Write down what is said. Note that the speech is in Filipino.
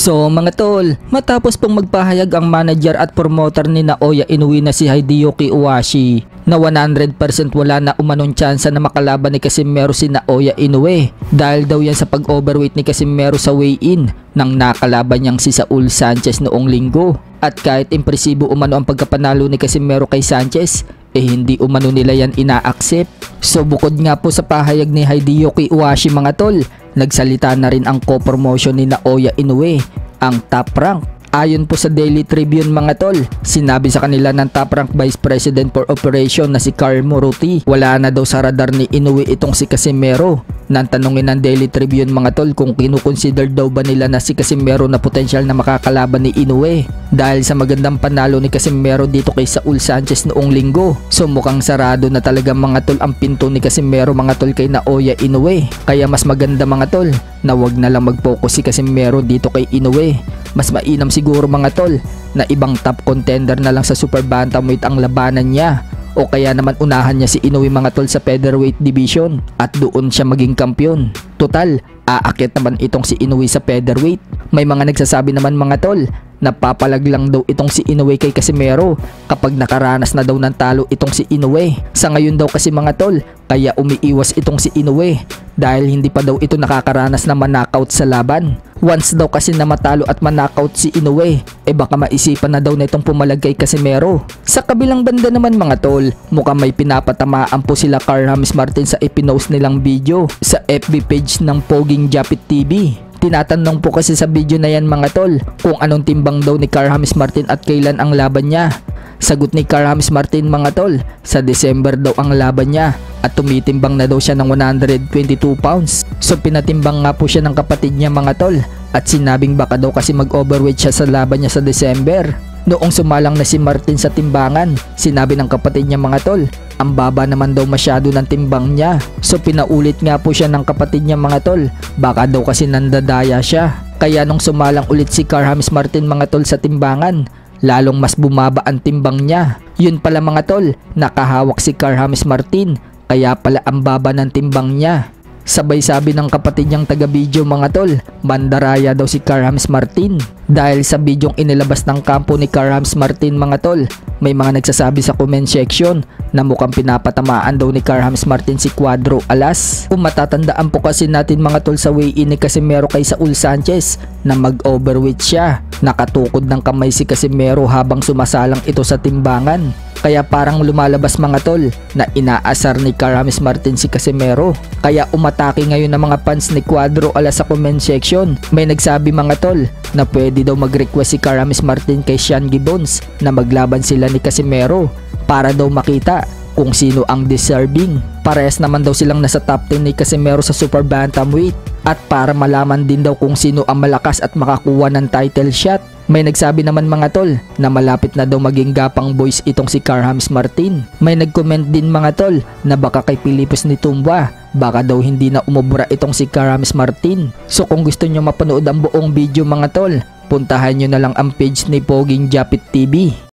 So mga tol, matapos pong magpahayag ang manager at promoter ni Naoya Inoue na si Hideyuki Iwashi na 100% wala na umanong tsansa na makalaban ni Casimero si Naoya Inoue dahil daw yan sa pag-overweight ni Casimero sa weigh-in nang nakalaban niyang si Saul Sanchez noong linggo. At kahit impresibo umano ang pagkapanalo ni Casimero kay Sanchez, hindi umano nila yan ina-accept. So bukod nga po sa pahayag ni Hideyuki Iwashi mga tol, nagsalita na rin ang co-promotion ni Naoya Inoue, ang Top Rank. Ayon po sa Daily Tribune mga tol, sinabi sa kanila ng Top Rank Vice President for Operation na si Carl Moruti, wala na daw sa radar ni Inoue itong si Casimero. Nang tanungin ng Daily Tribune mga tol kung kinukonsider daw ba nila na si Casimero na potensyal na makakalaban ni Inoue dahil sa magandang panalo ni Casimero dito kay Saul Sanchez noong linggo. So mukhang sarado na talaga mga tol ang pinto ni Casimero mga tol kay Naoya Inoue. Kaya mas maganda mga tol na wag na lang mag-focus si Casimero dito kay Inoue. Mas mainam siguro mga tol na ibang top contender na lang sa super bantamweight ang labanan niya. O kaya naman unahan niya si Inoue mga tol sa featherweight division at doon siya maging kampiyon. Total, aakyat naman itong si Inoue sa featherweight. May mga nagsasabi naman mga tol, napapalag lang daw itong si Inoue kay Casimero kapag nakaranas na daw ng talo itong si Inoue. Sa ngayon daw kasi mga tol, kaya umiiwas itong si Inoue dahil hindi pa daw ito nakakaranas na manakaut sa laban. Once daw kasi na matalo at manakaut si Inoue, baka maisipan na daw na itong pumalag kay Casimero. Sa kabilang banda naman mga tol, mukhang may pinapatamaan po sila Carl James Martin sa ipinost nilang video sa FB page ng Poging Japit TV. Tinatanong po kasi sa video na yan mga tol kung anong timbang daw ni Carl James Martin at kailan ang laban niya. Sagot ni Carl James Martin mga tol, sa December daw ang laban niya at tumitimbang na daw siya ng 122 pounds. So pinatimbang nga po siya ng kapatid niya mga tol at sinabing baka daw kasi mag-overweight siya sa laban niya sa December. Noong sumalang na si Martin sa timbangan, sinabi ng kapatid niya mga tol, ang baba naman daw masyado ng timbang niya. So pinaulit nga po siya ng kapatid niya mga tol, baka daw kasi nandadaya siya. Kaya nung sumalang ulit si Carl James Martin mga tol sa timbangan, lalong mas bumaba ang timbang niya. Yun pala mga tol, nakahawak si Carl James Martin, kaya pala ang baba ng timbang niya. Sabay sabi ng kapatid niyang taga-video mga tol, mandaraya daw si Carl James Martin. Dahil sa bidyong inilabas ng kampo ni Carl James Martin mga tol, may mga nagsasabi sa comment section na mukhang pinapatamaan daw ni Carl James Martin si Cuadro Alas. Kung matatandaan po kasi natin mga tol sa weigh-in ni Casimero kay Saul Sanchez na mag-overweight siya. Nakatukod ng kamay si Casimero habang sumasalang ito sa timbangan. Kaya parang lumalabas mga tol na inaasar ni Carl James Martin si Casimero. Kaya umatake ngayon ng mga fans ni Cuadro Alas sa comment section. May nagsabi mga tol na pwede daw mag-request si Carl James Martin kay Sean Gibbons na maglaban sila ni Casimero para daw makita kung sino ang deserving. Parehas naman daw silang nasa top 10 ni Casimero sa super bantamweight at para malaman din daw kung sino ang malakas at makakuha ng title shot. May nagsabi naman mga tol na malapit na daw maging gapang boys itong si Carl James Martin. May nag-comment din mga tol na baka kay Pilipos ni Tumba, baka daw hindi na umubra itong si Carl James Martin. So kung gusto nyo mapanood ang buong video mga tol, puntahan nyo na lang ang page ni Poging Japit TV.